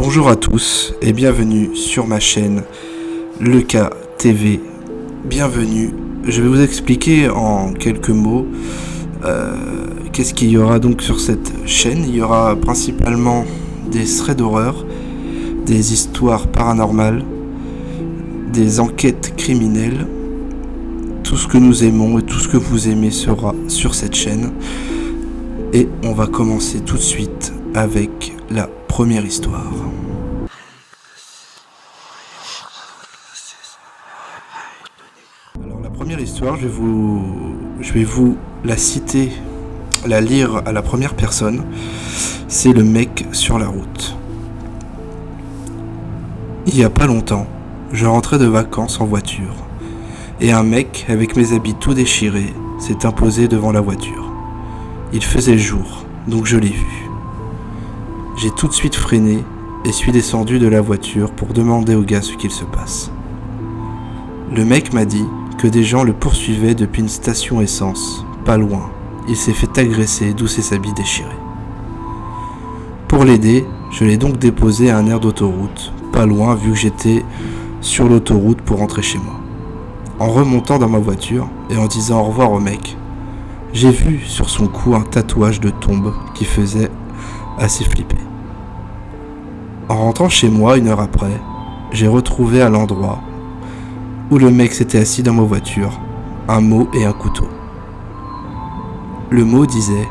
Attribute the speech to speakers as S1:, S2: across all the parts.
S1: Bonjour à tous et bienvenue sur ma chaîne Leka TV. Bienvenue. Je vais vous expliquer en quelques mots qu'est-ce qu'il y aura donc sur cette chaîne. Il y aura principalement des threads d'horreur, des histoires paranormales, des enquêtes criminelles. Tout ce que nous aimons et tout ce que vous aimez sera sur cette chaîne. Et on va commencer tout de suite avec la première histoire. Alors la première histoire, je vais vous la citer, la lire à la première personne. C'est le mec sur la route. Il y a pas longtemps, je rentrais de vacances en voiture et un mec avec mes habits tout déchirés s'est imposé devant la voiture. Il faisait jour, donc je l'ai vu. J'ai tout de suite freiné et suis descendu de la voiture pour demander au gars ce qu'il se passe. Le mec m'a dit que des gens le poursuivaient depuis une station essence, pas loin. Il s'est fait agresser, d'où ses habits déchirés. Pour l'aider, je l'ai donc déposé à un aire d'autoroute, pas loin vu que j'étais sur l'autoroute pour rentrer chez moi. En remontant dans ma voiture et en disant au revoir au mec, j'ai vu sur son cou un tatouage de tombe qui faisait assez flipper. En rentrant chez moi 1 heure après, j'ai retrouvé à l'endroit où le mec s'était assis dans ma voiture un mot et un couteau. Le mot disait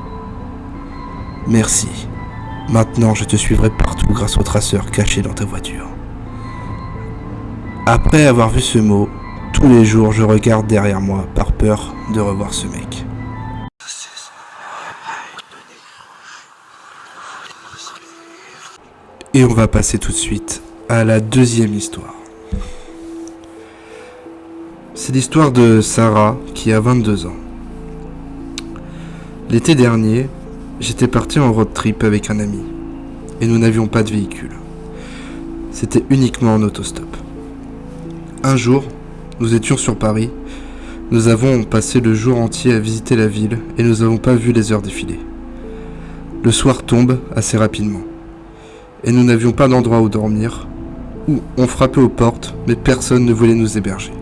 S1: « Merci, maintenant je te suivrai partout grâce au traceur caché dans ta voiture. » Après avoir vu ce mot, tous les jours je regarde derrière moi par peur de revoir ce mec. Et on va passer tout de suite à la deuxième histoire. C'est l'histoire de Sarah qui a 22 ans. L'été dernier, j'étais parti en road trip avec un ami et nous n'avions pas de véhicule. C'était uniquement en autostop. Un jour, nous étions sur Paris. Nous avons passé le jour entier à visiter la ville et nous n'avons pas vu les heures défiler. Le soir tombe assez rapidement et nous n'avions pas d'endroit où dormir. On frappait aux portes, mais personne ne voulait nous héberger.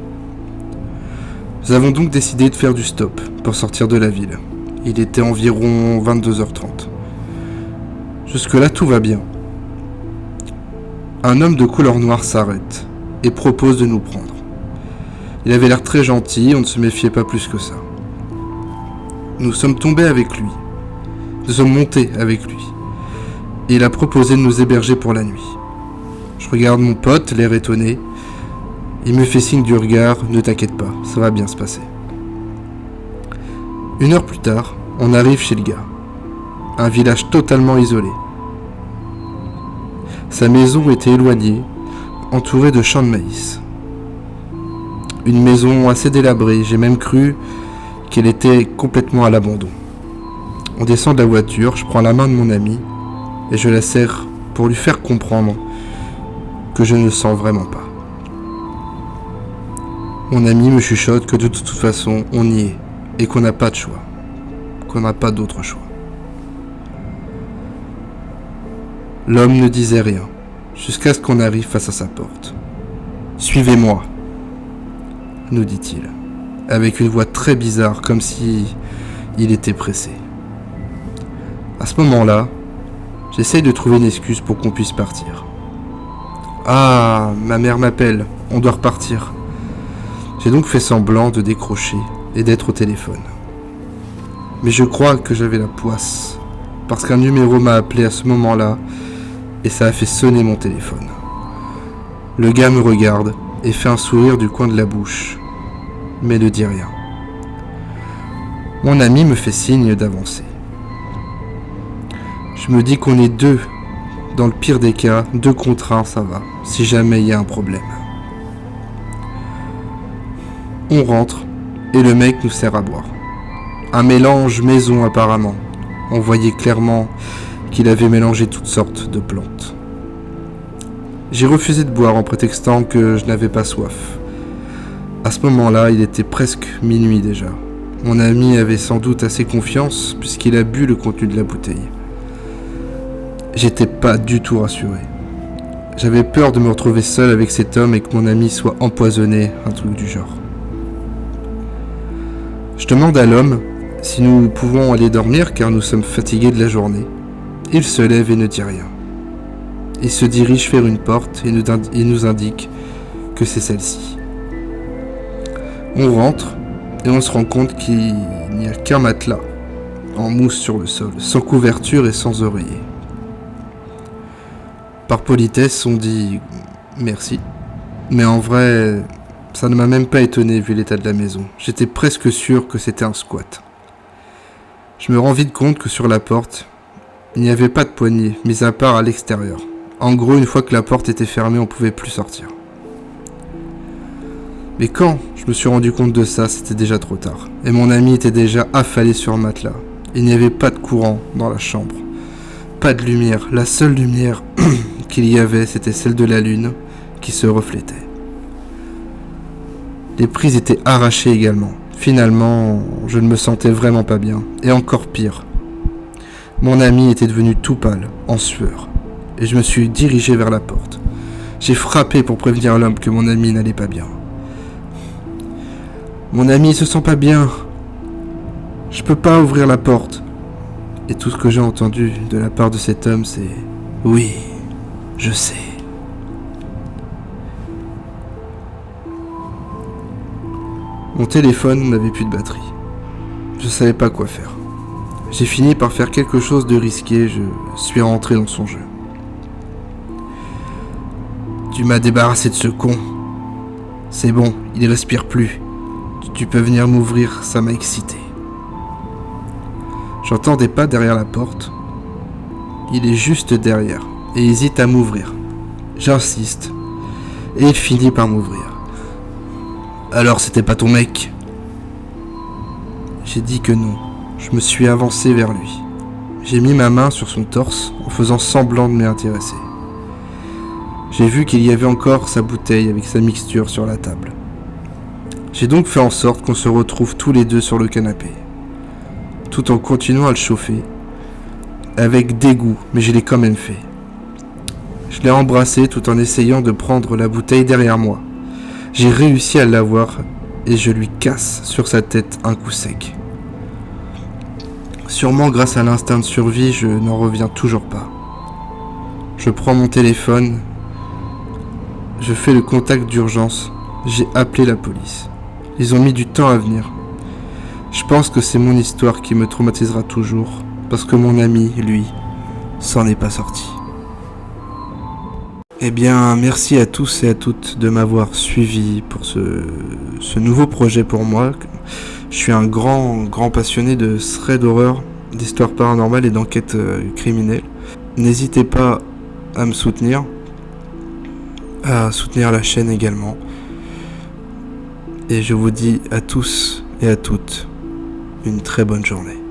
S1: Nous avons donc décidé de faire du stop pour sortir de la ville. Il était environ 22h30. Jusque-là, tout va bien. Un homme de couleur noire s'arrête et propose de nous prendre. Il avait l'air très gentil, on ne se méfiait pas plus que ça. Nous sommes tombés avec lui. Nous sommes montés avec lui. Et il a proposé de nous héberger pour la nuit. Je regarde mon pote, l'air étonné. Il me fait signe du regard, ne t'inquiète pas, ça va bien se passer. 1 heure plus tard, on arrive chez le gars. Un village totalement isolé. Sa maison était éloignée, entourée de champs de maïs. Une maison assez délabrée, j'ai même cru qu'elle était complètement à l'abandon. On descend de la voiture, je prends la main de mon ami et je la serre pour lui faire comprendre que je ne le sens vraiment pas. Mon ami me chuchote que de toute façon, on y est et qu'on n'a pas de choix, qu'on n'a pas d'autre choix. L'homme ne disait rien, jusqu'à ce qu'on arrive face à sa porte. « Suivez-moi », nous dit-il, avec une voix très bizarre, comme si il était pressé. À ce moment-là, j'essaye de trouver une excuse pour qu'on puisse partir. « Ah, ma mère m'appelle, on doit repartir. » J'ai donc fait semblant de décrocher et d'être au téléphone. Mais je crois que j'avais la poisse, parce qu'un numéro m'a appelé à ce moment-là et ça a fait sonner mon téléphone. Le gars me regarde et fait un sourire du coin de la bouche, mais ne dit rien. Mon ami me fait signe d'avancer. Je me dis qu'on est 2. Dans le pire des cas, 2 contre 1, ça va, si jamais il y a un problème. On rentre et le mec nous sert à boire. Un mélange maison apparemment. On voyait clairement qu'il avait mélangé toutes sortes de plantes. J'ai refusé de boire en prétextant que je n'avais pas soif. À ce moment-là, il était presque minuit déjà. Mon ami avait sans doute assez confiance puisqu'il a bu le contenu de la bouteille. J'étais pas du tout rassuré. J'avais peur de me retrouver seul avec cet homme et que mon ami soit empoisonné, un truc du genre. Je demande à l'homme si nous pouvons aller dormir car nous sommes fatigués de la journée. Il se lève et ne dit rien. Il se dirige vers une porte et nous indique que c'est celle-ci. On rentre et on se rend compte qu'il n'y a qu'un matelas en mousse sur le sol, sans couverture et sans oreiller. Par politesse, on dit merci, mais en vrai, ça ne m'a même pas étonné vu l'état de la maison. J'étais presque sûr que c'était un squat. Je me rends vite compte que sur la porte, il n'y avait pas de poignée, mis à part à l'extérieur. En gros, une fois que la porte était fermée, on ne pouvait plus sortir. Mais quand je me suis rendu compte de ça, c'était déjà trop tard. Et mon ami était déjà affalé sur le matelas. Il n'y avait pas de courant dans la chambre. Pas de lumière. La seule lumière qu'il y avait, c'était celle de la lune qui se reflétait. Les prises étaient arrachées également. Finalement, je ne me sentais vraiment pas bien. Et encore pire, mon ami était devenu tout pâle, en sueur. Et je me suis dirigé vers la porte. J'ai frappé pour prévenir l'homme que mon ami n'allait pas bien. Mon ami se sent pas bien. Je peux pas ouvrir la porte. Et tout ce que j'ai entendu de la part de cet homme, c'est « Oui, je sais ». Mon téléphone n'avait plus de batterie. Je savais pas quoi faire. J'ai fini par faire quelque chose de risqué, je suis rentré dans son jeu. Tu m'as débarrassé de ce con. C'est bon, il respire plus. Tu peux venir m'ouvrir, ça m'a excité. J'entends des pas derrière la porte. Il est juste derrière et hésite à m'ouvrir. J'insiste et il finit par m'ouvrir. Alors c'était pas ton mec? J'ai dit que non. Je me suis avancé vers lui. J'ai mis ma main sur son torse en faisant semblant de m'y intéresser. J'ai vu qu'il y avait encore sa bouteille avec sa mixture sur la table. J'ai donc fait en sorte qu'on se retrouve tous les deux sur le canapé, tout en continuant à le chauffer, avec dégoût, mais je l'ai quand même fait. Je l'ai embrassé tout en essayant de prendre la bouteille derrière moi. J'ai réussi à l'avoir et je lui casse sur sa tête un coup sec. Sûrement grâce à l'instinct de survie, je n'en reviens toujours pas. Je prends mon téléphone, je fais le contact d'urgence, j'ai appelé la police. Ils ont mis du temps à venir. Je pense que c'est mon histoire qui me traumatisera toujours, parce que mon ami, lui, s'en est pas sorti. Eh bien, merci à tous et à toutes de m'avoir suivi pour ce nouveau projet pour moi. Je suis un grand passionné de threads d'horreur, d'histoires paranormales et d'enquêtes criminelles. N'hésitez pas à me soutenir, à soutenir la chaîne également. Et je vous dis à tous et à toutes une très bonne journée.